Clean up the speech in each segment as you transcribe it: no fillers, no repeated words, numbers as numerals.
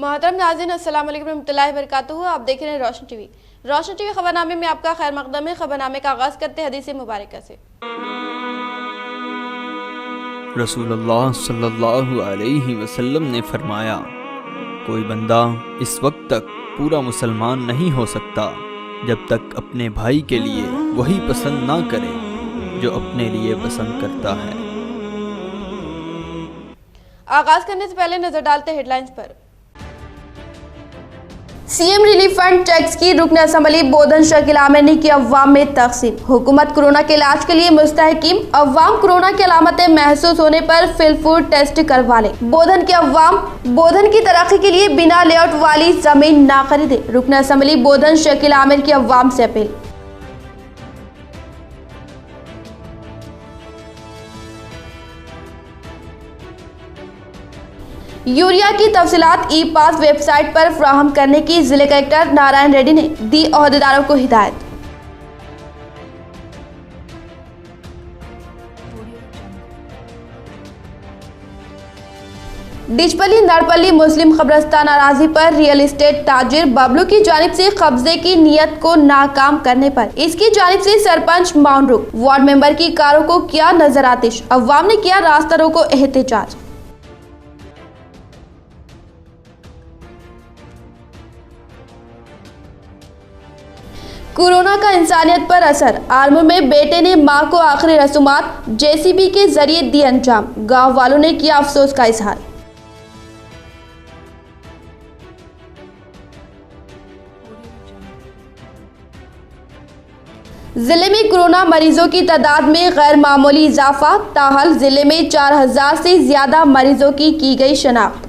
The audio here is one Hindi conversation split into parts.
मोहतरम नाज़रीन, अस्सलाम वालेकुम रहमतुल्लाहि व बरकातुहू। आप देख रहे हैं रोशन टीवी। रोशन टीवी खबरनामे में आपका खैर मकदम है। खबरनामे का आगाज करते हैं हदीस मुबारक से। रसूलुल्लाह सल्लल्लाहु अलैहि वसल्लम ने फरमाया, कोई बंदा इस वक्त तक पूरा मुसलमान नहीं हो सकता जब तक अपने भाई के लिए वही पसंद ना करे जो अपने लिए पसंद करता है। आगाज करने से पहले नजर डालते हेडलाइंस पर। सीएम रिलीफ फंड चेक्स की रुकन असम्बली बोधन शकील आमिर ने की अवाम में तकसीम। हुकूमत कोरोना के इलाज के लिए मुस्तहकीम, अवाम कोरोना की अलामतें महसूस होने पर फिलफूड टेस्ट करवा ले। बोधन के अवाम बोधन की तरक्की के लिए बिना लेआउट वाली जमीन ना खरीदे। रुकन असम्बली बोधन शकील आमिर की अवाम से अपील। यूरिया की तफसीलात ई पास वेबसाइट पर फ्राहम करने की जिले कलेक्टर नारायण रेड्डी ने दी ओहदेदारों को हिदायत। डिचपल्ली नड़पल्ली मुस्लिम कब्रिस्तान अराजी पर रियल एस्टेट ताजिर बबलू की जानिब से कब्जे की नीयत को नाकाम करने पर इसकी जानिब से सरपंच माउंट वार्ड मेंबर की कारों को किया नजर आतिश। अवाम ने किया रास्ता रोको एहतजाज। कोरोना का इंसानियत पर असर। आलमूर में बेटे ने मां को आखिरी रसूमात जेसीबी के जरिए दी अंजाम। गांव वालों ने किया अफसोस का इजहार। जिले में कोरोना मरीजों की तादाद में गैर मामूली इजाफा। ताहल जिले में 4000 से ज्यादा मरीजों की गई शनाख्त।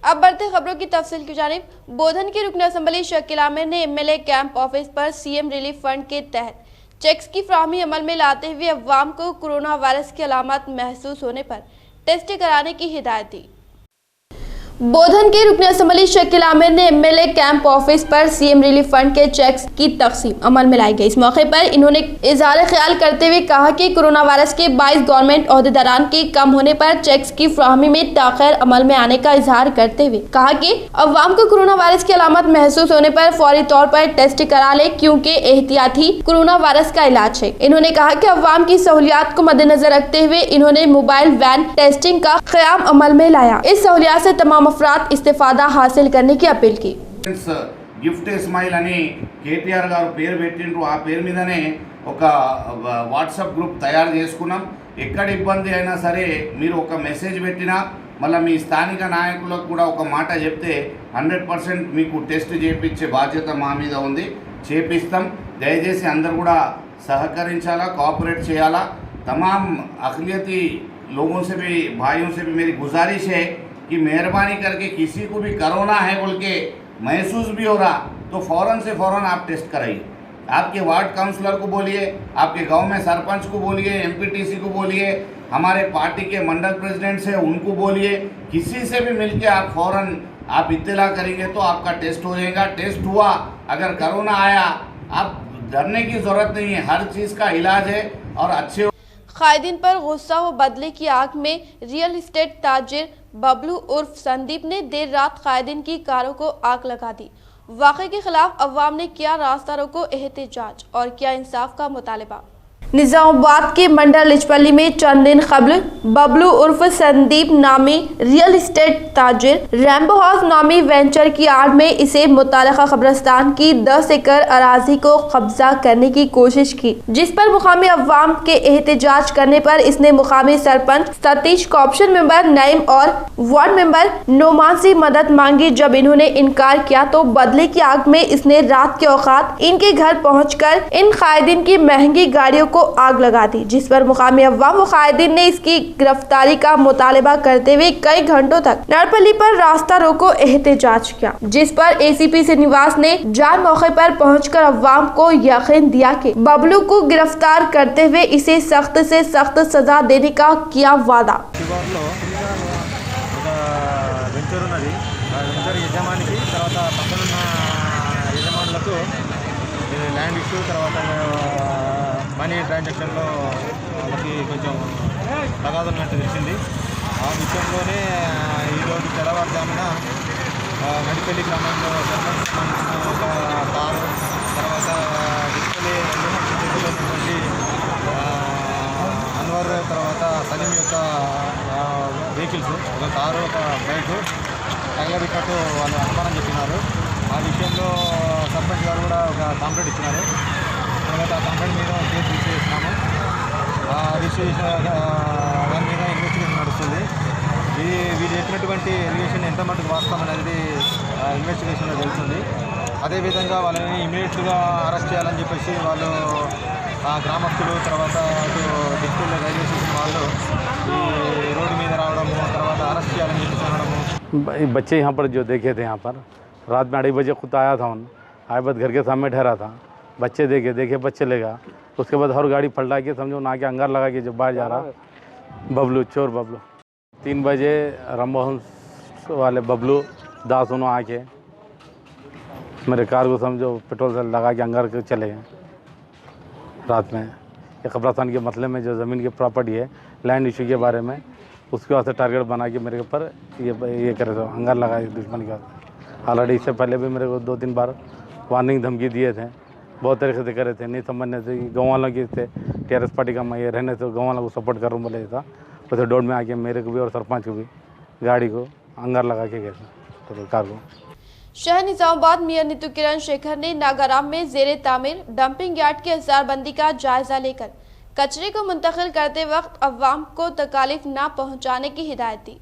अब बढ़ते खबरों की तफसील की जानिब। बोधन की रुकन असम्बली शकील आमिर ने एमएलए कैंप ऑफिस पर सीएम रिलीफ फंड के तहत चेक्स की फ्राहमी अमल में लाते हुए अवाम को कोरोना वायरस की अलामत महसूस होने पर टेस्ट कराने की हिदायत दी। बोधन के रुकन असम्बली शकील आमिर ने एमएलए कैंप ऑफिस पर सीएम रिलीफ फंड के चेक्स की तकसीम अमल में लाई गई। इस मौके पर इन्होंने इजहार ख्याल करते हुए कहा कि कोरोना वायरस के 22 गवर्नमेंट ओहदेदारान के कम होने पर चेक्स की फ्राहमी में ताखिर अमल में आने का इजहार करते हुए कहा कि अवाम को कोरोना वायरस की अलामत महसूस होने पर फौरी तौर पर टेस्ट करा ले, क्योंकि एहतियात ही कोरोना वायरस का इलाज है। इन्होंने कहा कि अवाम की सहूलियात को मद्देनजर रखते हुए इन्होंने मोबाइल वैन टेस्टिंग का क़याम अमल में लाया। इस सहूलियात से तमाम अफराद इस्तेफादा हासिल करने की अपील की। గిఫ్ట్ స్మైల్ అని కేటీఆర్ గారు పేరు పెట్టిండ్రు। ఆ పేరు మీదనే ఒక వాట్సాప్ గ్రూప్ తయారు చేసుకున్నాం। ఎక్కడ ఇబ్బంది అయినా సరే మీరు ఒక మెసేజ్ పెట్టినా మళ్ళీ మీ స్థానిక నాయకులకు కూడా ఒక మాట చెప్తే 100% మీకు టెస్ట్ చేయించే బాధ్యత మా మీద ఉంది, చేపిస్తాం। దయచేసి అందరూ కూడా सहకరించాలా, కోఆపరేట్ చేయాలా। तमाम अक़लियती लोगों से भी, भाइयों से भी मेरी गुजारिश है कि मेहरबानी करके किसी को भी कोरोना है बोल के महसूस भी हो रहा तो फ़ौरन से फ़ौरन आप टेस्ट कराइए। आपके वार्ड काउंसलर को बोलिए, आपके गांव में सरपंच को बोलिए, एमपीटीसी को बोलिए, हमारे पार्टी के मंडल प्रेसिडेंट्स हैं उनको बोलिए, किसी से भी मिलके आप फ़ौरन आप इत्तला करेंगे तो आपका टेस्ट हो जाएगा। टेस्ट हुआ, अगर कोरोना आया आप डरने की ज़रूरत नहीं है, हर चीज़ का इलाज है और अच्छे। कायदीन पर गुस्सा व बदले की आग में रियल एस्टेट ताजिर बबलू उर्फ संदीप ने देर रात कायदीन की कारों को आग लगा दी। वाक़े के खिलाफ अवाम ने किया रास्ता रोको एहतजाज और किया इंसाफ का मुतालबा। निजामाबाद के मंडल लिचपल्ली में चंद दिन कबल बबलू उर्फ संदीप नामी रियल एस्टेट ताजिर रैम्बो हाउस नामी वेंचर की आड़ में इसे मुताल्लिका कब्रिस्तान की 10 एकड़ अराजी को कब्जा करने की कोशिश की, जिस पर मुकामी अवाम के एहतजाज करने पर इसने मुकामी सरपंच सतीश, कॉर्पोरेशन मेंबर नईम और वार्ड मेंबर नोमान से मदद मांगी। जब इन्होंने इनकार किया तो बदले की आग में इसने रात के औकात इनके घर पहुँचकर इन कायदीन की महंगी गाड़ियों को आग लगा दी, जिस पर मुकामी अवाम व कायदीन ने इसकी गिरफ्तारी का मुतालबा करते हुए कई घंटों तक नड़पल्ली पर रास्ता रोको एहतजाज किया, जिस पर एसीपी श्रीनिवास ने जान मौके पर पहुंचकर अवाम को यकीन दिया कि बबलू को गिरफ्तार करते हुए इसे सख्त से सख्त सजा देने का किया वादा। మనీ ట్రాన్సాక్షన్లో వాళ్ళకి కొంచెం తగాదన్నట్టు తెలిసింది। ఆ విషయంలోనే ఈరోజు తెల్లవారుజామున నడిపల్లి గ్రామంలో సంబంధించిన ఒక కారు, తర్వాత డిస్ప్లే ఉన్నటువంటి అన్వర్ తర్వాత సలీం యొక్క వెహికల్స్, ఒక కారు ఒక బైకు తగలబెట్టినట్టు వాళ్ళు అనుమానం చెప్పినారు. ఆ విషయంలో సర్పంచ్ గారు కూడా ఒక కంప్లైంట్ ఇచ్చినారు. తర్వాత ఆ కంప్లైంట్ మీద కేసు రిజిస్టర్ చేసినాము. రిజిస్టర్ చేసిన దాని మీద ఇన్వెస్టిగేషన్ నడుస్తుంది. వీళ్ళు చెప్పినటువంటి ఎలిగేషన్ ఎంత మటుకు వాస్తవం అనేది ఇన్వెస్టిగేషన్లో తెలుస్తుంది. అదేవిధంగా వాళ్ళని ఇమీడియట్గా అరెస్ట్ చేయాలని చెప్పేసి వాళ్ళు గ్రామస్తులు, తర్వాత అటు డిస్ట్రిక్ట్ రైల్వే స్టేషన్ వాళ్ళు ఈ రోడ్డు మీద రావడము, తర్వాత అరెస్ట్ చేయాలని చెప్పేసి అనడము. बच्चे यहाँ पर जो देखे थे, यहाँ पर रात में 2:30 बजे खुद आया था, आए बाद घर के सामने ठहरा था, बच्चे देखे बस चलेगा। उसके बाद हर गाड़ी पलटा के समझो ना के अंगार लगा के जो बाहर जा रहा बबलू, चोर बबलू। 3 बजे राममोहन वाले बबलू दास दोनों आके मेरे कार को समझो पेट्रोल से लगा के अंगार के चले गए रात में। ये कब्रिस्तान के मसले में जो ज़मीन की प्रॉपर्टी है, लैंड इशू के बारे में, उसके वास्ते टारगेट बना के मेरे ऊपर ये करे थे, अंगार लगाए दुश्मन के वास्ते। ऑलरेडी इससे पहले भी मेरे को 2-3 बार वार्निंग धमकी दिए थे, बहुत तरीके से करे थे, नहीं समझने से। गाँव वालों की थे TRS पार्टी का मैं ये रहने से गाँव वालों को सपोर्ट कर रहा हूँ बोले था। उसे डोर में आके मेरे को भी और सरपंच को भी गाड़ी को अंगार लगा के गए थे, तो कार को। शहर निजामाबाद मेयर नीतू किरण शेखर ने नागाराम में जेरे तामीर डंपिंग यार्ड की हजारबंदी का जायजा लेकर कचरे को मुंतकिल करते वक्त अवाम को तकालीफ न पहुंचाने की हिदायत दी।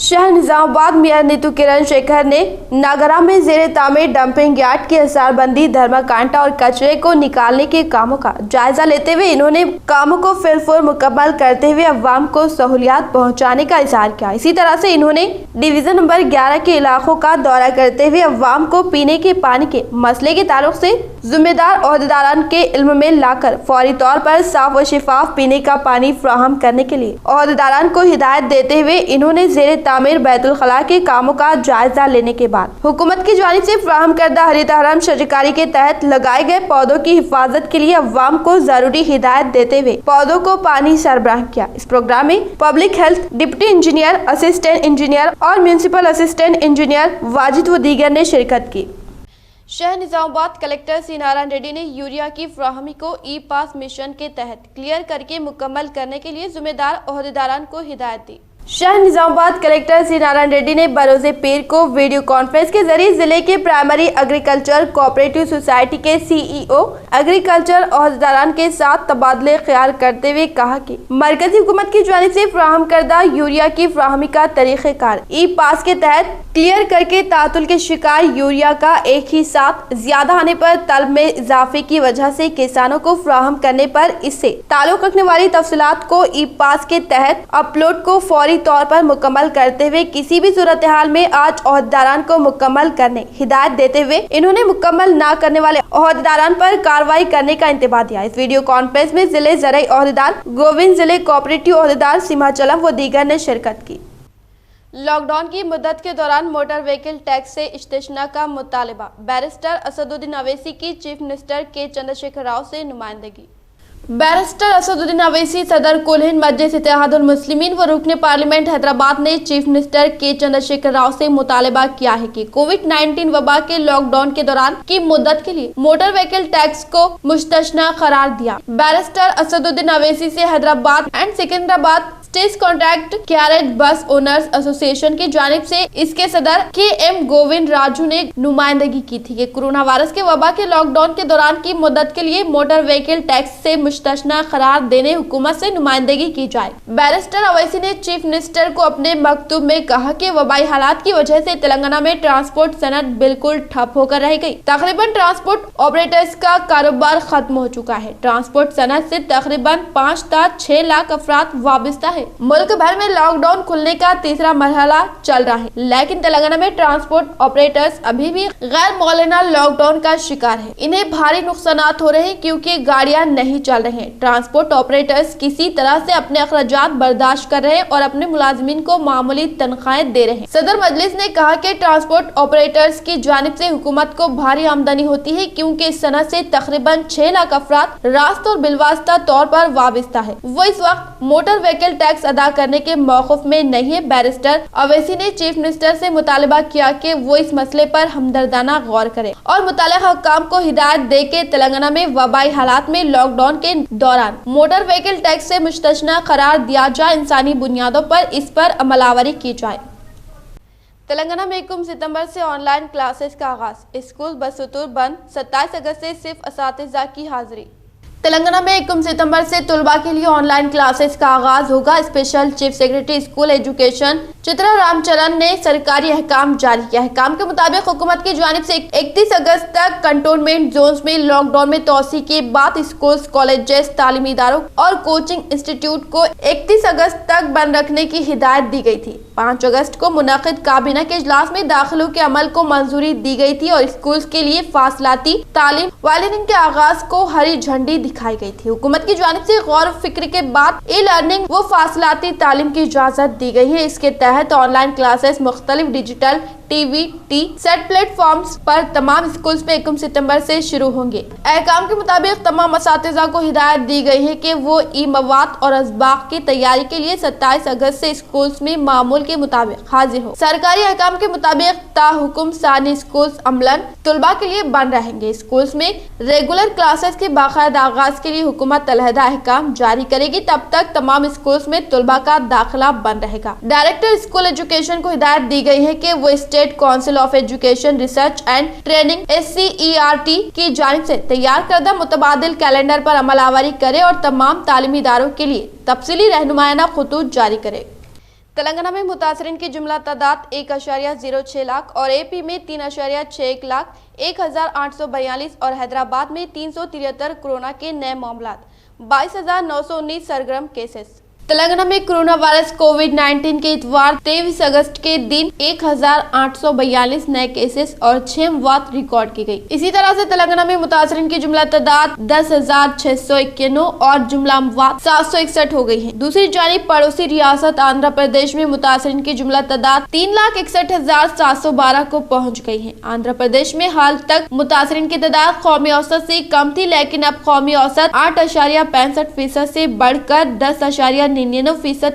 शहर निजामाबाद मेयर नीतू किरण शेखर ने नागाराम में जेरे तामीर डंपिंग यार्ड की हजारबंदी, धर्माकांटा और कचरे को निकालने के कामों का जायजा लेते हुए इन्होंने कामों को फिलफूर मुकम्मल करते हुए अवाम को सहूलियात पहुंचाने का इज़हार किया। इसी तरह से इन्होंने डिवीजन नंबर 11 के इलाकों का दौरा करते हुए अवाम को पीने के पानी के मसले के ताल्लुक से जिम्मेदार ओहदेदारान के इल्म में लाकर फौरी तौर पर साफ व शिफाफ पीने का पानी फराहम करने के लिए ओहदेदारान को हिदायत देते हुए इन्होंने जेरे तामीर बैतुल खला के कामों का जायजा लेने के बाद हुकूमत की जानिब से फराहम करदा हरित हरम शजरकारी के तहत लगाए गए पौधों की हिफाजत के लिए अवाम को जरूरी हिदायत देते हुए पौधों को पानी सरबराह किया। इस प्रोग्राम में public health deputy engineer, assistant engineer और म्यूनिसिपल असिस्टेंट इंजीनियर वाजिद व दीगर ने शिरकत की। शहर निजामाबाद कलेक्टर सी नारायण रेड्डी ने यूरिया की फ्राहमी को ई पास मिशन के तहत क्लियर करके मुकम्मल करने के लिए जिम्मेदार ओहदेदारान को हिदायत दी। शहर निजामाबाद कलेक्टर सी नारायण रेड्डी ने बरोज़े पीर को वीडियो कॉन्फ्रेंस के जरिए जिले के प्राइमरी एग्रीकल्चर कोऑपरेटिव सोसाइटी के CEO एग्रीकल्चर ओहदेदारान के साथ तबादले ख्याल करते हुए कहा कि मरकजी हुकूमत की जानिब से फ्राहम करदा यूरिया की फ्राहमी का तरीक़ेकार ई पास के तहत क्लियर करके तातुल के शिकार यूरिया का एक ही साथ ज्यादा आने पर तलब में इजाफे की वजह से किसानों को फ्राहम करने पर इससे ताल्लुक रखने वाली तफसीलात को ई पास के तहत अपलोड को फौरी तौर पर मुकम्मल करते हुए किसी भी सूरत हाल में आज ओहदेदारान को मुकम्मल करने हिदायत देते हुए इन्होंने मुकम्मल न करने वाले ओहदेदारान पर कार्रवाई करने का इंतबाह दिया। इस वीडियो कॉन्फ्रेंस में जिले ज़राई ओहदेदार गोविंद, जिले कोऑपरेटिव ओहदेदार सीमाचलम व दीगर ने शिरकत की। लॉकडाउन की मुद्दत के दौरान मोटर व्हीकल टैक्स से इस्तिस्ना का मुतालिबा, बैरिस्टर असदुद्दीन अवैसी की चीफ मिनिस्टर के चंद्रशेखर राव से नुमाइंदगी। बैरिस्टर असदुद्दीन अवैसी सदर कुल हिंद मजलिस इत्तेहादुल मुस्लिमीन व रुकने पार्लियामेंट हैदराबाद ने चीफ मिनिस्टर के चंद्रशेखर राव से मुतालिबा किया है कि कोविड-19 वबा के लॉकडाउन के दौरान की मुद्दत के लिए मोटर व्हीकल टैक्स को मुस्तस्ना करार दिया। बैरिस्टर असदुद्दीन अवैसी से Hyderabad and Secunderabad state contract carriage बस ओनर्स एसोसिएशन की जानिब से इसके सदर KM गोविंद राजू ने नुमाइंदगी की थी कि कोरोना वायरस के वबा के लॉकडाउन के दौरान की मुद्दत के लिए मोटर व्हीकल टैक्स से मुस्तस्ना करार देने हुकूमत से नुमाइंदगी की जाए। बैरिस्टर अवैसी ने चीफ मिनिस्टर को अपने मकतूब में कहा कि वबाई हालात की वजह से तेलंगाना में ट्रांसपोर्ट सनत बिल्कुल ठप होकर रह गई। तकरीबन ट्रांसपोर्ट ऑपरेटर्स का कारोबार खत्म हो चुका है। ट्रांसपोर्ट सनत से तकरीबन 5 से 6 लाख अफराद वाबस्ता है। मुल्क भर में लॉकडाउन खुलने का तीसरा मरहला चल रहा है, लेकिन तेलंगाना में ट्रांसपोर्ट ऑपरेटर्स अभी भी गैर मौलाना लॉकडाउन का शिकार है। इन्हें भारी नुकसानात हो रहे हैं क्योंकि गाड़ियां नहीं चल रही हैं। ट्रांसपोर्ट ऑपरेटर्स किसी तरह से अपने अखराजात बर्दाश्त कर रहे हैं और अपने मुलाजिमीन को मामूली तनख्वाहें दे रहे हैं। सदर मजलिस ने कहा कि ट्रांसपोर्ट ऑपरेटर्स की जानिब से हुकूमत को भारी आमदनी होती है क्योंकि इस सनत से तकरीबन 6 लाख अफराद रास्त और बिलवास्ता तौर पर वाबस्ता है। वो इस वक्त मोटर व्हीकल टैक्स टैक्स अदा करने के मौक़िफ़ में नहीं है। बैरिस्टर अवैसी ने चीफ मिनिस्टर से मुतालबा किया कि वो इस मसले पर हमदर्दाना गौर करे और मुतल्लिक़ हुक्काम को हिदायत दे के तेलंगाना में वबाई हालात में लॉकडाउन के दौरान मोटर व्हीकल टैक्स से मुस्तस्ना करार दिया जाए, इंसानी बुनियादों पर इस पर अमलावरी की जाए। तेलंगाना में 1 सितंबर से ऑनलाइन क्लासेस का आगाज, स्कूल बसतूर बंद, 27 अगस्त से सिर्फ असातिज़ा की हाजिरी। तेलंगाना में 1 सितंबर से तलबा के लिए ऑनलाइन क्लासेस का आगाज होगा। Special chief secretary school education Chitra Ramcharan ने सरकारी अहकाम जारी किया। अहकाम के मुताबिक हुकूमत की जानिब से 31 अगस्त तक कंटोनमेंट जोन्स में लॉकडाउन में तोसी के बाद स्कूल्स, कॉलेजेस, तालीमी इदारों और कोचिंग इंस्टीट्यूट को 31 अगस्त तक बंद रखने की हिदायत दी गई थी। 5 अगस्त को मुनक़िद काबीना के इजलास में दाखिलों के अमल को मंजूरी दी गई थी और स्कूल्स के लिए फासलाती तालीम वालिदैन के आगाज को हरी झंडी दिखाई गई थी। हुकूमत की जानिब से गौर फिक्र के बाद ई लर्निंग व फासलाती तालीम की इजाजत दी गई है। इसके तहत ऑनलाइन क्लासेस मुख्तलिफ डिजिटल TVT सेट प्लेटफॉर्म्स पर तमाम स्कूल्स में 1 सितंबर से शुरू होंगे। अहकाम के मुताबिक तमाम असातिज़ा को हिदायत दी गई है कि वो ई मवाद और असबाक की तैयारी के लिए 27 अगस्त से स्कूल्स में मामूल के मुताबिक हाजिर हो। सरकारी अहकाम के मुताबिक ताहुकुम सानी स्कूल्स अमलन तलबा के लिए बंद रहेंगे। स्कूल्स में रेगुलर क्लासेस के बाकायदा आगाज के लिए हुकूमत अलहदा अहकाम जारी करेगी। तब तक तमाम स्कूल्स में तलबा का दाखिला बंद रहेगा। डायरेक्टर स्कूल एजुकेशन को हिदायत दी गई है कि वो state council of education research and training SCERT की जानिब से तैयार करदा मुतबादिल कैलेंडर पर अमलावरी करे और तमाम तालीमी इदारों के लिए तफसीली रहनुमायाना खुतूत जारी करे। तेलंगाना में मुतासरीन की जुमला तादाद 1.06 लाख और AP में 3.61 लाख 1842 और हैदराबाद में 373 कोरोना के नए मामला, 22,919 सरगर्म केसेस। तेलंगाना में कोरोना वायरस कोविड-19 के इतवार 23 अगस्त के दिन 1842 नए केसेस और 6 वफात रिकॉर्ड की गई। इसी तरह से तेलंगाना में मुतासरीन की जुमला तादाद 10,691 और जुमला वफात 761 हो गई है। दूसरी जानिब पड़ोसी रियासत आंध्र प्रदेश में मुतासरीन की जुमला तादाद 3,61,712 को पहुँच गई है। आंध्र प्रदेश में हाल तक मुतासरीन की तादाद कौमी औसत से कम थी, लेकिन अब कौमी औसत 8.65% से बढ़कर 10.99%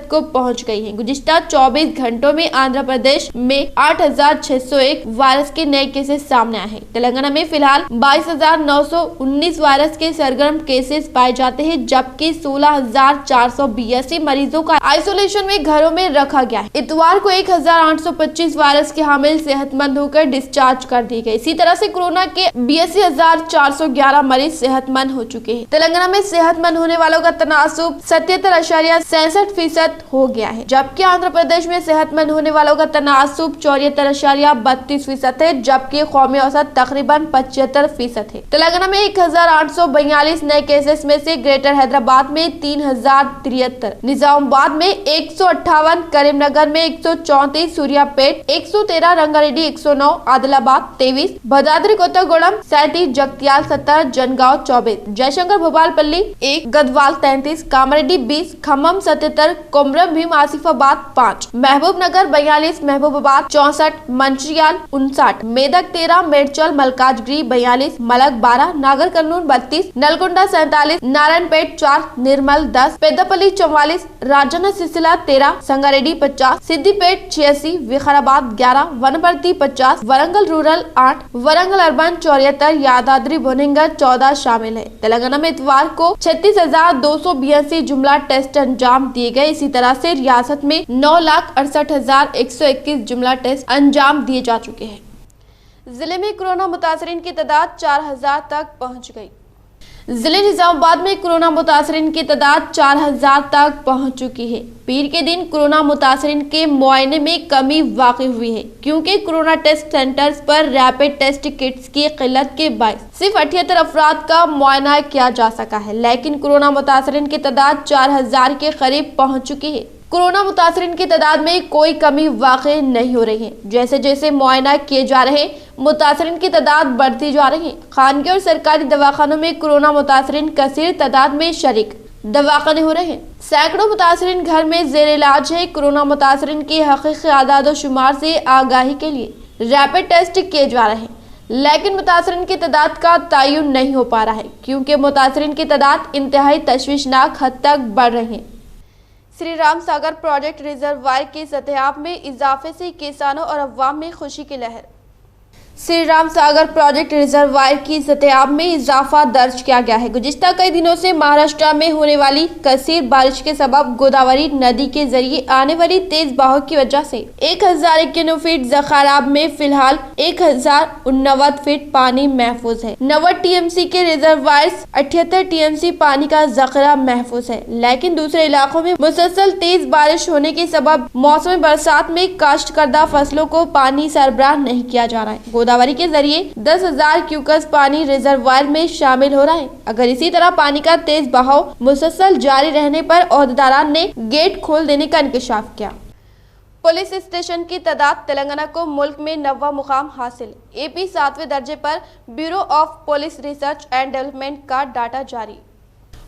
को पहुंच गई है। गुज़िश्ता 24 घंटों में आंध्र प्रदेश में 8,601 वायरस के नए केसेस सामने आए हैं। तेलंगाना में फिलहाल 22,919 वायरस के सरगर्म केसेस पाए जाते हैं, जबकि 16,482 मरीजों का आइसोलेशन में घरों में रखा गया है। इतवार को 1,825 वायरस के हामिल सेहतमंद होकर डिस्चार्ज कर दिए गए। इसी तरह से कोरोना के 82,411 मरीज सेहतमंद हो चुके हैं। तेलंगाना में सेहतमंद होने वालों का तनासुब 77.67% हो गया है, जबकि आंध्र प्रदेश में सेहतमंद होने वालों का तनासुब 74.32% है, जबकि कौमी औसत तकरीबन 75% है। तेलंगाना में 1,842 नए केसेस में से ग्रेटर हैदराबाद में 3,073, निजामाबाद में 158, करीमनगर में 134, सूर्यापेट 113, रंगारेड्डी 109, आदिलाबाद 23, भद्राद्री कोत्तागुड़म 37, जगतियाल 70, जनगांव 24, जयशंकर भोपालपल्ली 1, गदवाल 33, कामारेड्डी 20, खम्मम 77, कोमरम भीम आसिफाबाद 5, महबूब नगर 42, महबूबाबाद 64, मंचियाल 59, मेदक 13, मेडचल मलकाजगिरी 42, मलक 12, नागर कर्नूल 32, नलगोंडा 47, नारायणपेट 4, निर्मल 10, पेद्दापल्ली 44, राजन्न सिसिला 13, संगारेड्डी 50, सिद्दीपेट 86, विकाराबाद 11, वनपर्ती 50, वरंगल रूरल 8, वरंगल अर्बन 74, यादाद्री भुवनेश्वर 14 शामिल है। तेलंगाना में इतवार को 36,282 जुमला टेस्ट अंजाम दिए गए। इसी तरह से रियासत में 9,68,121 जुमला टेस्ट अंजाम दिए जा चुके हैं। जिले में कोरोना मुतासरीन की तादाद 4,000 तक पहुंच गई। जिले निजामाबाद में कोरोना मुतासरीन की तादाद 4,000 तक पहुंच चुकी है। पीर के दिन कोरोना मुतासरीन के मुआयने में कमी वाक़ई हुई है, क्योंकि कोरोना टेस्ट सेंटर्स पर रैपिड टेस्ट किट्स की किल्लत के बायस सिर्फ 78 अफराद का मुआयना किया जा सका है, लेकिन कोरोना मुतासरीन की तादाद 4,000 के करीब पहुँच चुकी है। कोरोना मुतासरीन की तादाद में कोई कमी वाक़ई नहीं हो रही है। जैसे जैसे मुआयना किए जा रहे हैं, मुतासरीन की तादाद बढ़ती जा रही है। खानगी और सरकारी दवाखानों में कोरोना मुतासरीन कसीर तादाद में शरीक दवाखाने हो रहे हैं। सैकड़ों मुतासरीन घर में जेर इलाज है। कोरोना मुतासरीन की हकीकी आदाद शुमार से आगाही के लिए रैपिड टेस्ट किए जा रहे हैं, लेकिन मुतासरीन की तादाद का तयन नहीं हो पा रहा है, क्योंकि मुतासरीन की तादाद इंतहाई तशवीशनाक हद तक बढ़ रही है। श्री राम सागर प्रोजेक्ट रिजर्वायर के सतह में इजाफे से किसानों और अवाम में खुशी की लहर। श्री राम सागर प्रोजेक्ट रिजर्वायर की सतह में इजाफा दर्ज किया गया है। गुज़िश्ता कई दिनों से महाराष्ट्र में होने वाली कसीर बारिश के सबब गोदावरी नदी के जरिए आने वाली तेज बहाव की वजह से 1091 फीट जखाराब में फिलहाल 1089 फीट पानी महफूज है। 90 टीएमसी के रिजर्वायर 78 टीएमसी पानी का जखरा महफूज है, लेकिन दूसरे इलाकों में मुसलसल तेज बारिश होने के सबब मौसम बरसात में काश्तकर्दा फसलों को पानी सरबराह नहीं किया जा रहा है। गोदावरी के जरिए 10,000 क्यूसेक पानी रिजर्वायर में शामिल हो रहा है। अगर इसी तरह पानी का तेज बहाव मुसलसल जारी रहने पर ओहदेदारान ने गेट खोल देने का इंकशाफ किया। पुलिस स्टेशन की तादाद तेलंगाना को मुल्क में 9वां मुकाम हासिल। एपी 7वें दर्जे पर bureau of police research and development का डाटा जारी।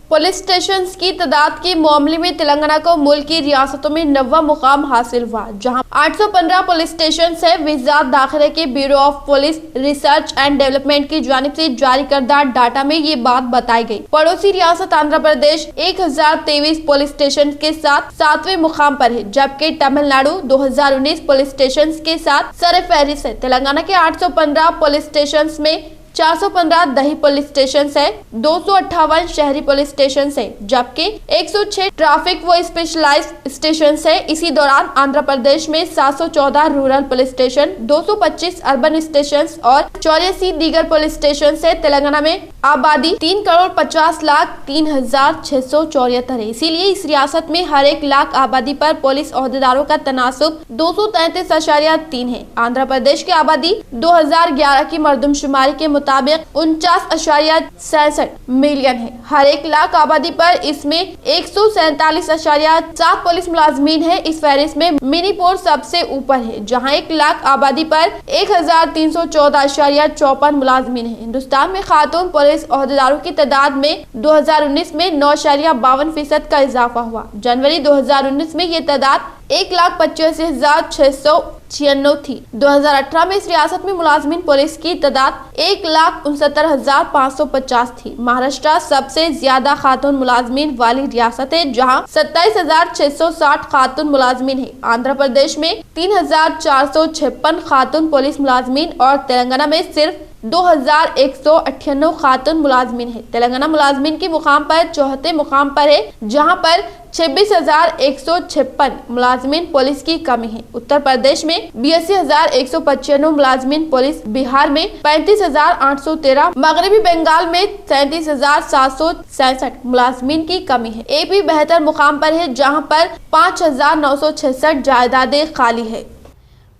पुलिस स्टेशन की तादाद के मामले में तेलंगाना को मुल्क की रियासतों में 9वां मुकाम हासिल हुआ, जहां 815 पुलिस स्टेशन है। वजारत दाखिला के bureau of police research and development की जानिब से जारी करदा डाटा में ये बात बताई गई। पड़ोसी रियासत आंध्र प्रदेश 1023 पुलिस स्टेशन के साथ 7वें मुकाम पर है, जबकि तमिलनाडु 2019 पुलिस स्टेशन के साथ सरफहरिस्त है। तेलंगाना के 815 पुलिस स्टेशन में 415 दही पुलिस स्टेशन है, 258 शहरी पुलिस स्टेशन है, जबकि 106 ट्रैफिक व स्पेशलाइज्ड स्टेशन है। इसी दौरान आंध्र प्रदेश में 714 rural police station, 225 urban station और 84 दीगर पुलिस स्टेशन है। तेलंगाना में आबादी 3,50,03,674 है। इसीलिए इस रियासत में हर 1 लाख आबादी पर पुलिस ओहदेदारों का तनासुब 233.3 है। आंध्र प्रदेश की आबादी 2011 की मरदमशुमारी के मुताबिक 49.67 मिलियन है। हर 1 लाख आबादी पर इसमें 147.7 पुलिस मुलाजमीन है। इस फहरिस्त में मणिपुर सबसे ऊपर है, जहां 1 लाख आबादी पर 1314.54 मुलाजमीन है। हिंदुस्तान में खातून पुलिस ओहदेदारों की तादाद में 2019 में 9.52% का इजाफा हुआ। जनवरी 2019 में ये तादाद 1,85,696 थी। 2018 में इस रियासत में मुलाजमीन पुलिस की तादाद 1,69,550 थी। महाराष्ट्र सबसे ज्यादा खातून मुलाजमीन वाली रियासत है, जहां 27,660 खातून मुलाजमीन है। आंध्र प्रदेश में 3,456 खातून पुलिस मुलाजमीन और तेलंगाना में सिर्फ 2,198 खातून मुलाजमीन है। तेलंगाना मुलाजमीन के मुकाम पर 4थे मुकाम पर है, जहां पर 26,156 मुलाजमीन पुलिस की कमी है। उत्तर प्रदेश में 82,195 मुलाजमीन पुलिस, बिहार में 35,813, मगरबी बंगाल में 37,767 मुलाजमीन की कमी है। एपी 72 मुकाम पर है, जहां पर 5,966 जायदादें खाली है।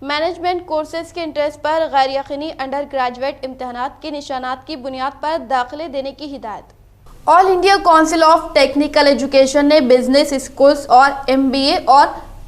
मैनेजमेंट कोर्सेज के इंटरेस्ट पर गैर यकीनी अंडर ग्रेजुएट इम्तहानात के निशानात की बुनियाद पर दाखिले देने की हिदायत। All India council of technical education ने बिजनेस स्कूल्स और MBA और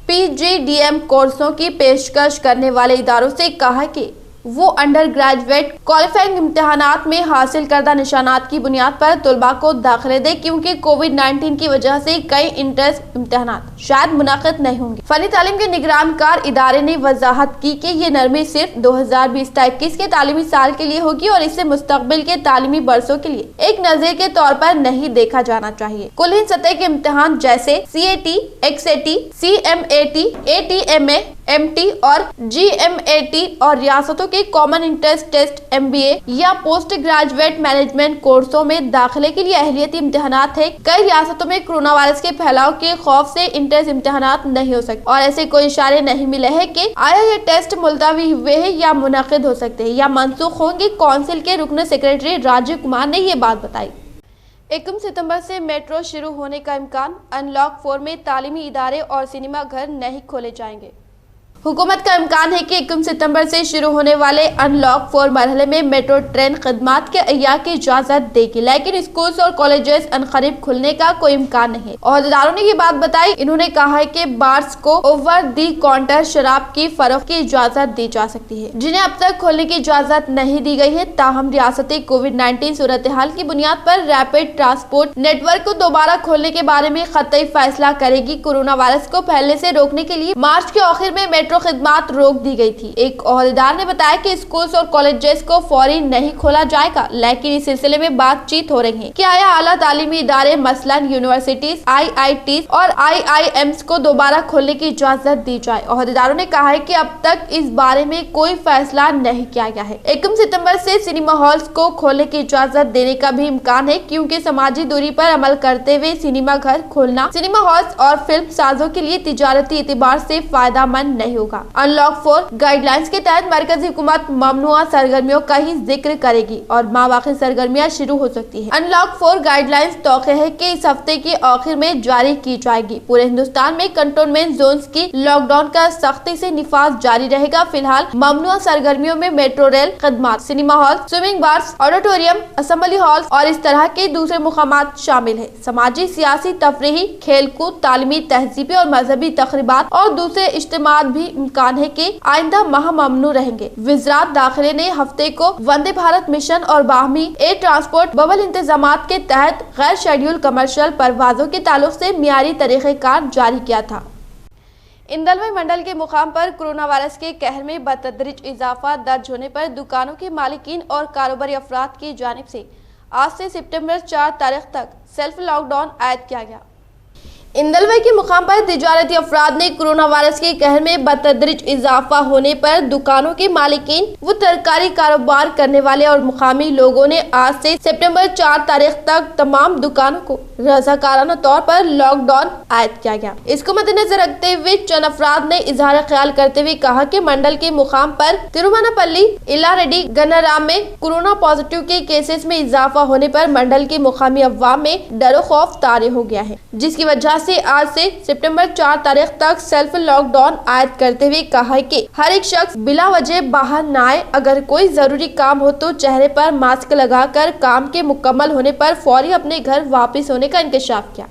PGDM कोर्सों की पेशकश करने वाले इदारों से कहा कि वो अंडर ग्रेजुएट क्वालिफाइंग इम्तहानात में हासिल करदा निशानात की बुनियाद पर तुलबा को दाखिले दे, क्योंकि कोविड-19 की वजह से कई इंट्रेंस इम्तहानात शायद मुनाकिद नहीं होंगे। फनी तालीम के निगरानकार इदारे ने वजाहत की कि ये नरमी सिर्फ 2020-21 के तालीमी साल के लिए होगी और इसे मुस्तकबिल के तालीमी बरसों के लिए एक नजर के तौर पर नहीं देखा जाना चाहिए। कुल इन सतह के इम्तहान जैसे CAT, XAT, CMAT, ATMA, MT और GMAT और रियासतों के कॉमन इंट्रेंस टेस्ट MBA या पोस्ट ग्रेजुएट मैनेजमेंट कोर्सों में दाखिले के लिए अहलियती इम्तहानात है। कई रियासतों में कोरोना वायरस के फैलाव के खौफ से इंट्रेंस इम्तहानात नहीं हो सकते और ऐसे कोई इशारे नहीं मिले हैं कि आया ये टेस्ट मुलतवी हुए हैं या मुनक़िद हो सकते हैं या मनसूख होंगे। काउंसिल के रुकन सेक्रेटरी राजीव कुमार ने ये बात बताई। 1 सितंबर से मेट्रो शुरू होने का इम्कान। अनलॉक 4 में तालीमी इदारे और सिनेमा घर नहीं खोले जाएंगे। हुकूमत का इम्कान है कि 1 सितंबर से शुरू होने वाले अनलॉक 4 मरहले में मेट्रो ट्रेन खदमात के अय्या की इजाजत देगी, लेकिन स्कूल्स और कॉलेजेस अनकरीब खुलने का कोई इम्कान नहीं है। ओहदेदारों ने ये बात बताई। इन्होंने कहा है कि बार्स को ओवर दी काउंटर शराब की फरोख्त की इजाजत दी जा सकती है, जिन्हें अब तक खोलने की इजाजत नहीं दी गई है। ताहम रियासती कोविड-19 सूरत हाल की बुनियाद पर रैपिड ट्रांसपोर्ट नेटवर्क को दोबारा खोलने के बारे में खतई फैसला करेगी। कोरोना वायरस को फैलने से रोकने के लिए मार्च के आखिर में मेट्रो मेट्रो खिदमत रोक दी गई थी। एक ओहदेदार ने बताया कि स्कूल्स और कॉलेजेस को फौरी नहीं खोला जाएगा, लेकिन इस सिलसिले में बातचीत हो रही है कि आया आला तालीमी इदारे मसलन यूनिवर्सिटीज, IITs और IIMs को दोबारा खोलने की इजाजत दी जाए। ओहदेदारों ने कहा है कि अब तक इस बारे में कोई फैसला नहीं किया गया है। 21 सितंबर से सिनेमा हॉल्स को खोलने की इजाजत देने का भी इम्कान है, क्योंकि समाजी दूरी पर अमल करते हुए सिनेमा घर खोलना सिनेमा हॉल्स और फिल्म साजों के लिए तिजारती एतबार से फायदेमंद नहीं होगा। अनलॉक 4 गाइडलाइंस के तहत मरकजी हुकूमत ममनुआ सरगर्मियों का ही जिक्र करेगी और मावाक़ी सरगर्मियां शुरू हो सकती है। अनलॉक 4 गाइडलाइंस तौक़े है कि इस हफ्ते के आखिर में जारी की जाएगी। पूरे हिंदुस्तान में कंटोनमेंट जोन्स की लॉकडाउन का सख्ती से निफाज जारी रहेगा। फिलहाल ममनुआ सरगर्मियों में मेट्रो रेल खदमात, cinema hall, swimming bars, auditorium, assembly hall और इस तरह के दूसरे मुकामात शामिल है। समाजी, सियासी, तफरीही, खेलकूद, तालीमी, तहजीबी और मजहबी तकरीबात और दूसरे इज्तिमात भी इम्कान है कि आइंदा माह ममनू रहेंगे। वज़ारत दाखिले ने हफ्ते को वंदे भारत मिशन और बाहमी एयर ट्रांसपोर्ट बबल इंतजामात के तहत गैर शेड्यूल कमर्शियल परवाजों के ताल्लुक से मियारी तरीक़ेकार जारी किया था। इंदलवाई मंडल के मुकाम पर कोरोना वायरस के कहर में बतदरीज इजाफा दर्ज होने पर दुकानों के मालिकीन और कारोबारी अफराद की जानिब से आज से सितंबर 4 तारीख तक सेल्फ लॉकडाउन आयद किया गया। इंदलवाई के मुकाम पर तिजारती अफराद ने कोरोना वायरस के कहर में बतदरीज इजाफा होने पर दुकानों के मालिकीन व तरकारी कारोबार करने वाले और मुकामी लोगों ने आज से सितंबर 4 तारीख तक तमाम दुकानों को रज़ाकाराना तौर पर लॉकडाउन आयद किया गया। इसको मद्देनजर रखते हुए चंद अफराद ने इजहार ख्याल करते हुए कहा कि मंडल के मुकाम पर तिरुवनापल्ली, इलारेड्डी, गन्नाराम में कोरोना पॉजिटिव के केसेस में इजाफा होने पर मंडल के मुकामी अवाम में डरो खौफ तारी हो गया है, जिसकी वजह से आज से सितंबर 4 तारीख तक सेल्फ लॉकडाउन आयद करते हुए कहा है कि हर एक शख्स बिला वजह बाहर न आए। अगर कोई जरूरी काम हो तो चेहरे पर मास्क लगाकर काम के मुकम्मल होने पर फौरी अपने घर वापस होने का इंकशाफ किया।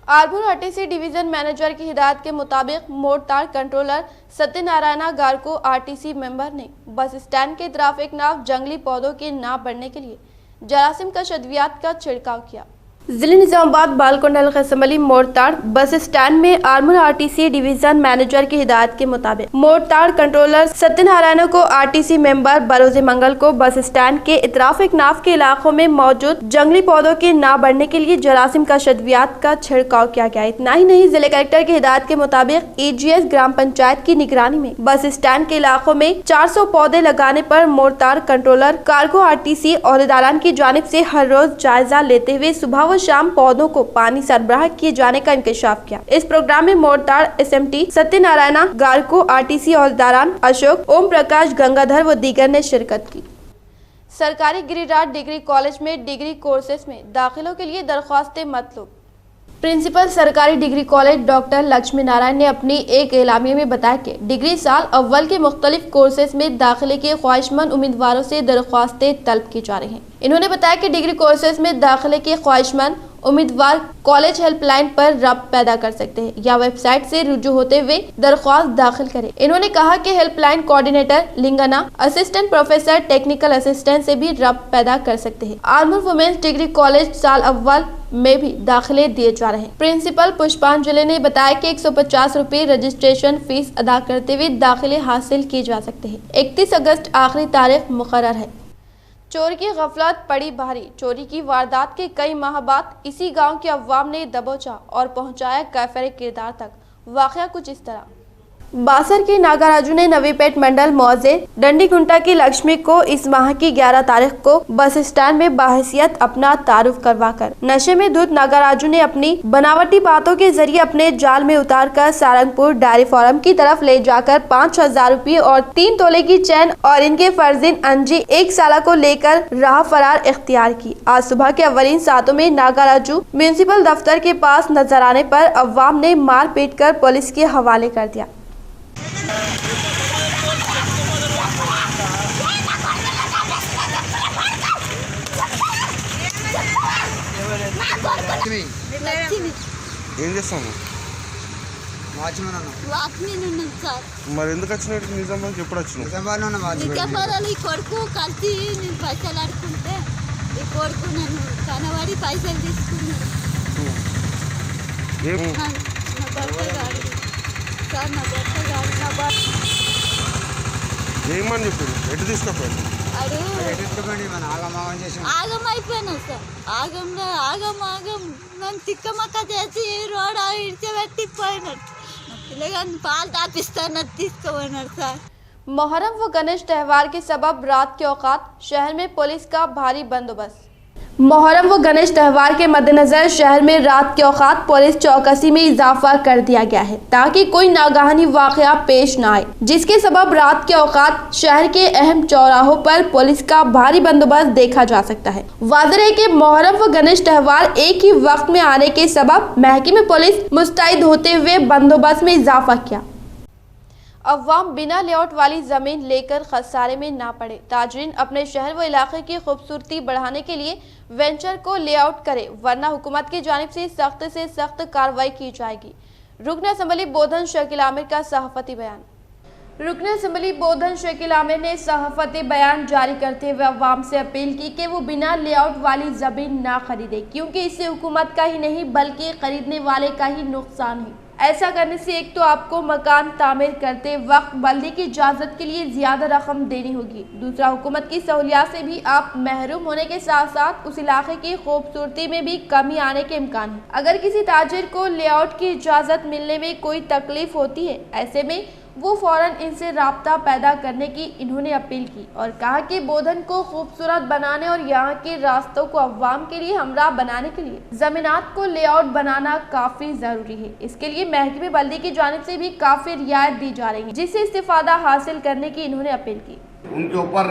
आरमूर RTC डिवीजन मैनेजर की हिदायत के मुताबिक मोड़ताड़ कंट्रोलर सत्यनारायण गार को RTC मेंबर ने बस स्टैंड के तरफ एक नाव जंगली पौधों के न बढ़ने के लिए जरासीम का शद्वियात का छिड़काव किया। जिले Nizamabad Balkonda assembly मोड़ताड़ bus stand में आरमूर RTC डिवीजन मैनेजर की हिदायत के मुताबिक मोड़ताड़ कंट्रोलर सत्यनारायण को RTC मेंबर बरोजे मंगल को बस स्टैंड के इतराफ एक नाव के इलाकों में मौजूद जंगली पौधों के न बढ़ने के लिए जरासीम का शद्वियात का छिड़काव किया गया। इतना ही नहीं, जिले कलेक्टर की हिदायत के मुताबिक EGS ग्राम पंचायत की निगरानी में बस स्टैंड के इलाकों में 400 पौधे लगाने पर मोड़ताड़ कंट्रोलर कार्गो RTC ओहदेदारान की जानिब से हर रोज जायजा लेते हुए सुबह व शाम पौधों को पानी सरबराह किए जाने का इंकशाफ किया। इस प्रोग्राम में मोड़ताड़ SMT सत्यनारायण गार को RTC ओहदेदारान अशोक, ओम प्रकाश, गंगाधर व दीगर ने शिरकत की। सरकारी गिरिराज डिग्री कॉलेज में डिग्री कोर्सेज में दाखिलों के लिए दरख्वास्तें मतलूब। प्रिंसिपल सरकारी degree college doctor Lakshmi Narayan ने अपनी एक एलामिया में बताया कि डिग्री साल अव्वल के मुख्तलिफ कोर्सेज में दाखिले के ख्वाहिशमंद उम्मीदवारों से दरख्वास्तें तलब की जा रही हैं। इन्होंने बताया कि डिग्री कोर्सेज में दाखिले के ख्वाहिशमंद उम्मीदवार कॉलेज हेल्पलाइन पर रब्त पैदा कर सकते हैं या वेबसाइट से रुजू होते हुए दरख्वास्त दाखिल करें। इन्होंने कहा कि helpline coordinator, Lingana, assistant professor, technical assistant से भी रब्त पैदा कर सकते हैं। आरमूर वुमेन्स डिग्री कॉलेज साल अव्वल में भी दाखिले दिए जा रहे हैं। प्रिंसिपल पुष्पांजलि ने बताया कि 150 रुपए रजिस्ट्रेशन फीस अदा करते हुए दाखिले हासिल किए जा सकते हैं। 31 अगस्त आखिरी तारीख मुकर्रर है। चोरी की गफलत पड़ी भारी। चोरी की वारदात के कई माह बाद इसी गांव के अवाम ने दबोचा और पहुंचाया कैफर किरदार तक। वाकया कुछ इस तरह। बासर के नागाराजू ने नवीपेट मंडल मौजे डंडीगुंटा की लक्ष्मी को इस माह की 11 तारीख को बस स्टैंड में बाहसियत अपना तारुफ करवाकर नशे में धुत नागाराजू ने अपनी बनावटी बातों के जरिए अपने जाल में उतारकर सारंगपुर डेयरी फार्म की तरफ ले जाकर 5,000 रुपये और 3 तोले की चैन और इनके फर्जिन अंजी 1 साल को लेकर राह फरार इख्तियार की। आज सुबह के अवलीन सातों में नागाराजू म्यूनिसिपल दफ्तर के पास नजर आने पर अवाम ने मार पीट कर पुलिस के हवाले कर दिया। ఏం చేస్తాము మరి ఎందుకు వచ్చినట్టు నిజామాబాద్కి ఎప్పుడు వచ్చినావు? ఈ కొడుకు కలిసి నేను పైసలు ఆడుకుంటే ఈ కొడుకు నన్ను కనబడి పైసలు తీసుకున్నాను. సార్ నా భర్త కాదు నా భర్త ఏమని చెప్పారు ఎటు తీసుకుపోయారు అడు ఆగం అయిపోయినా సార్ ఆగం నన్ను తిక్కమక్క చేసి రోడ్ ఇడిచిపెట్టిపోయినట్టు పిల్లగాని పాలు తాపిస్తానని తీసుకుపోయినాడు సార్। मुहर्रम व गणेश त्यौहार के सबब रात के औकात शहर में पुलिस का भारी बंदोबस्त। मुहर्रम व गणेश त्यौहार के मद्देनजर शहर में रात के औकात पुलिस चौकसी में इजाफा कर दिया गया है ताकि कोई नागहानी वाकया पेश न आए, जिसके सबब रात के औकात शहर के अहम चौराहों पर पुलिस का भारी बंदोबस्त देखा जा सकता है। वाज़ेह है कि मुहर्रम व गणेश त्यौहार एक ही वक्त में आने के सबब महकमे पुलिस मुस्तैद होते हुए बंदोबस्त में इजाफा किया। अवाम बिना लेआउट वाली ज़मीन लेकर खसारे में ना पड़े। ताजरीन अपने शहर व इलाके की खूबसूरती बढ़ाने के लिए वेंचर को लेआउट करे, वरना हुकूमत की जानिब से सख्त कार्रवाई की जाएगी। रुकन असम्बली बोधन शकील आमिर का सहाफ़ती बयान। रुकन असम्बली बोधन शकील आमिर ने सहाफ़ती बयान जारी करते हुए अवाम से अपील की कि वो बिना लेआउट वाली ज़मीन ना खरीदे, क्योंकि इससे हुकूमत का ही नहीं बल्कि खरीदने वाले का ही नुकसान है। ऐसा करने से एक तो आपको मकान तामीर करते वक्त बल्दी की इजाज़त के लिए ज़्यादा रकम देनी होगी, दूसरा हुकूमत की सहूलियात से भी आप महरूम होने के साथ साथ उस इलाके की खूबसूरती में भी कमी आने के इम्कान है। अगर किसी ताजिर को लेआउट की इजाज़त मिलने में कोई तकलीफ होती है, ऐसे में वो फ़ौरन इनसे राब्ता पैदा करने की इन्होंने अपील की और कहा कि बोधन को खूबसूरत बनाने और यहाँ के रास्तों को अवाम के लिए हमराह बनाने के लिए ज़मीनात को लेआउट बनाना काफ़ी ज़रूरी है। इसके लिए महकमे बल्दी की जानिब से भी काफ़ी रियायत दी जा रही है, जिससे इस्तिफादा हासिल करने की इन्होंने अपील की। उनके ऊपर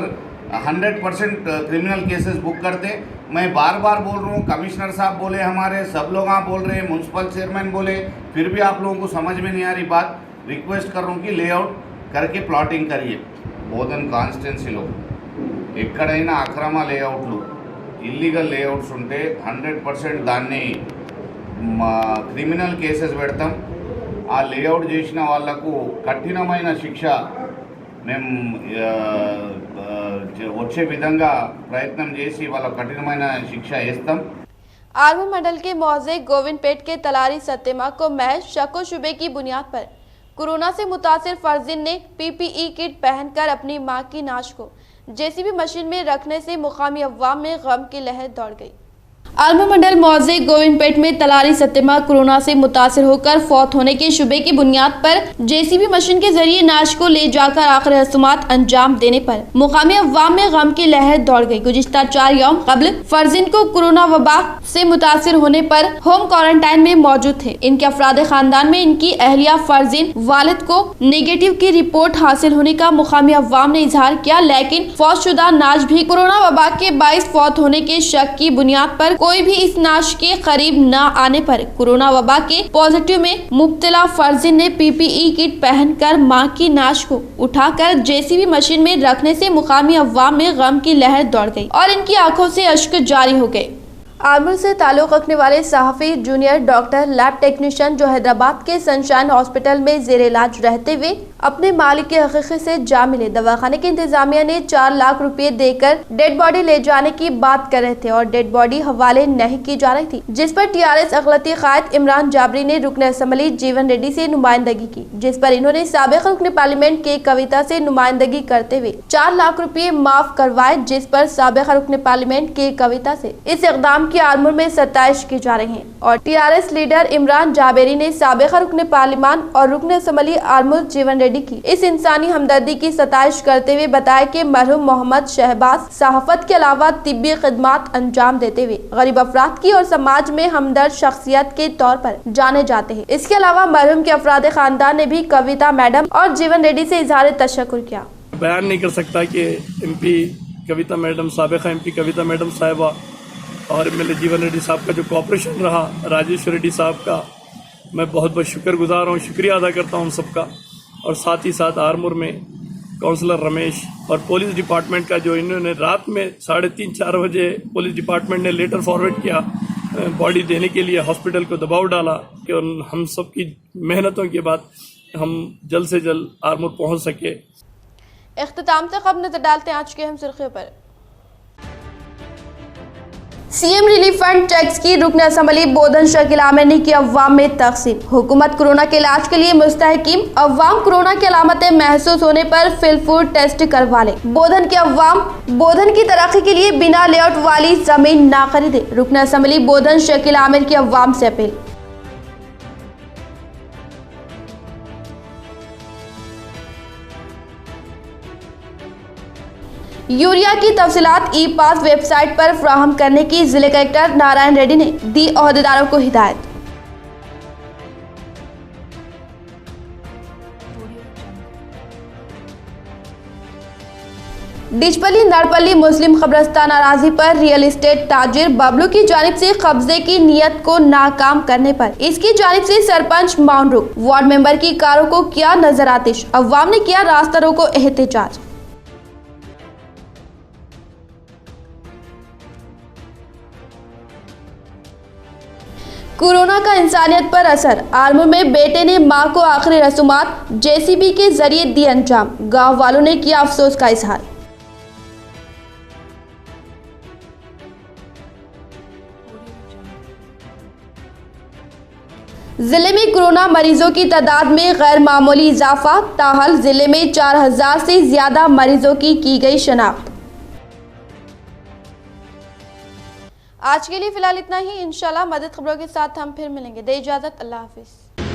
100% क्रिमिनल केसेस बुक करते। मैं बार बार बोल रहा हूँ, कमिश्नर साहब बोले, हमारे सब लोग आप बोल रहे हैं, म्यूनसिपल चेयरमैन बोले, फिर भी आप लोगों को समझ में नहीं आ रही बात। रिक्वेस्ट कर रहा हूँ कि लेआउट करके प्लॉटिंग करिए। బోధన్ కాన్స్టిట్యున్సీలో ఎక్కడైనా అక్రమ లేఅవుట్లు ఇల్లీగల్ లేఅవుట్స్ ఉంటే 100% దాన్ని క్రిమినల్ కేసెస్ పెడతాం। ఆ లేఅవుట్ చేసిన వాళ్లకు కఠినమైన శిక్ష మేము వచ్చే విధంగా ప్రయత్నం చేసి వాళ్ళకు కఠినమైన శిక్ష వేస్తాం। आर्मूर मंडल के मौजे गोविंदपेट के तलारी सत्यमा को महज शक व शुबे की बुनियाद पर कोरोना से मुतासिर फर्जिन ने पीपीई किट पहनकर अपनी मां की नाश को जेसीबी मशीन में रखने से मुकामी अवाम में गम की लहर दौड़ गई। आर्मूर मंडल मौजे गोविंदपेट में तलारी सत्यमा कोरोना से मुतासिर होकर फौत होने के शुबे की बुनियाद पर जेसीबी मशीन के जरिए नाश को ले जाकर आखिरी रस्मात अंजाम देने पर मुकामी अवाम में गम की लहर दौड़ गई। गुज़िश्ता 4 यौम कबल फर्जिन को कोरोना वबा से मुतासिर होने पर होम क्वारंटाइन में मौजूद थे। इनके अफराद खानदान में इनकी अहलिया फर्जिन वालिद को नेगेटिव की रिपोर्ट हासिल होने का मुकामी अवाम ने इजहार किया, लेकिन फौतशुदा नाज भी कोरोना वबा के बाइस फौत होने के शक की बुनियाद पर कोई भी इस नाश के करीब न आने पर कोरोना वबा के पॉजिटिव में मुब्तला फर्जिन ने पीपीई किट पहनकर मां की नाश को उठाकर जेसीबी मशीन में रखने से मुकामी अवाम में गम की लहर दौड़ गई और इनकी आंखों से अश्क जारी हो गए। आर्मूर से ताल्लुक़ रखने वाले सहाफ़ी जूनियर डॉक्टर लैब टेक्नीशियन जो हैदराबाद के सनशाइन हॉस्पिटल में ज़ेर इलाज रहते हुए अपने मालिक के हकीक़त से जा मिले। दवाखाने की इंतजामिया ने 4 लाख रुपए देकर डेड बॉडी ले जाने की बात कर रहे थे और डेड बॉडी हवाले नहीं की जा रही थी, जिस पर टीआरएस अगलती कायद इमरान जाबरी ने रुकन असम्बली जीवन रेड्डी से नुमाइंदगी की, जिस पर इन्होंने साबिक़ रुकन पार्लियामेंट के कविता से नुमाइंदगी करते हुए 4 लाख रुपए माफ करवाए, जिस पर साबिक़ रुकन पार्लियामेंट के कविता से इस इक़दाम की आर्मूर में सताइश की जा रही है और टीआरएस लीडर इमरान जाबेरी ने साबिक़ रुकन पार्लियामान और रुकन असम्बली आर्मूर जीवन रेड्डी की इस इंसानी हमदर्दी की सताइश करते हुए बताया कि मरहूम मोहम्मद शहबाज सहाफत के अलावा तिब्बी खिदमात अंजाम देते हुए गरीब अफराद की और समाज में हमदर्द शख्सियत के तौर पर जाने जाते हैं। इसके अलावा मरहूम के अफराद खानदान ने भी कविता मैडम और जीवन रेड्डी से इजहार तशक्कुर किया। बयान नहीं कर सकता कि एमपी कविता मैडम, साबिक़ा एमपी कविता मैडम साहिबा और एमएलए जीवन रेड्डी साहब का जो कॉपरेशन रहा, राजेश्वर रेड्डी साहब का मैं बहुत बहुत शुक्रगुजार हूँ, शुक्रिया अदा करता हूँ सबका। और साथ ही साथ आर्मूर में काउंसलर रमेश और पुलिस डिपार्टमेंट का जो इन्होंने रात में 3:30-4 बजे पुलिस डिपार्टमेंट ने लेटर फॉरवर्ड किया बॉडी देने के लिए, हॉस्पिटल को दबाव डाला कि हम सब की मेहनतों के बाद हम जल्द से जल्द आर्मूर पहुँच सके। इख्तिताम तक अब नजर डालते हैं आज के हम सुर्खियों पर। सीएम रिलीफ फंड टैक्स की रुकन असम्बली बोधन शकील आमिर ने की अवाम में तकसीम। हुकूमत कोरोना के इलाज के लिए मुस्तहकीम, अवाम कोरोना की अलामतें महसूस होने पर फिलफूर टेस्ट करवा ले। बोधन के अवाम बोधन की तरक्की के लिए बिना लेआउट वाली जमीन ना खरीदे। रुकन असम्बली बोधन शकील आमिर की अवाम से अपील। यूरिया की तफसीलात ई पास वेबसाइट पर फ्राहम करने की जिले कलेक्टर नारायण रेड्डी ने दी ओहदेदारों को हिदायत। डिचपल्ली नड़पल्ली मुस्लिम कब्रिस्तान अराजी पर रियल एस्टेट ताजिर बबलू की जानिब से कब्जे की नियत को नाकाम करने पर इसकी जानिब से सरपंच माउंट वार्ड मेंबर की कारों को किया नजर आतिश। अवाम ने किया रास्ता रोको एहतजाज। कोरोना का इंसानियत पर असर, आर्मूर में बेटे ने मां को आखिरी रसूमात जेसीबी के जरिए दी अंजाम। गांव वालों ने किया अफसोस का इजहार। जिले में कोरोना मरीजों की तादाद में गैर मामूली इजाफा, ताहल जिले में 4000 से ज्यादा मरीजों की गई शनाख्त। आज के लिए फिलहाल इतना ही। इंशाल्लाह मदद खबरों के साथ हम फिर मिलेंगे। दे इजाजत, अल्लाह हाफिज।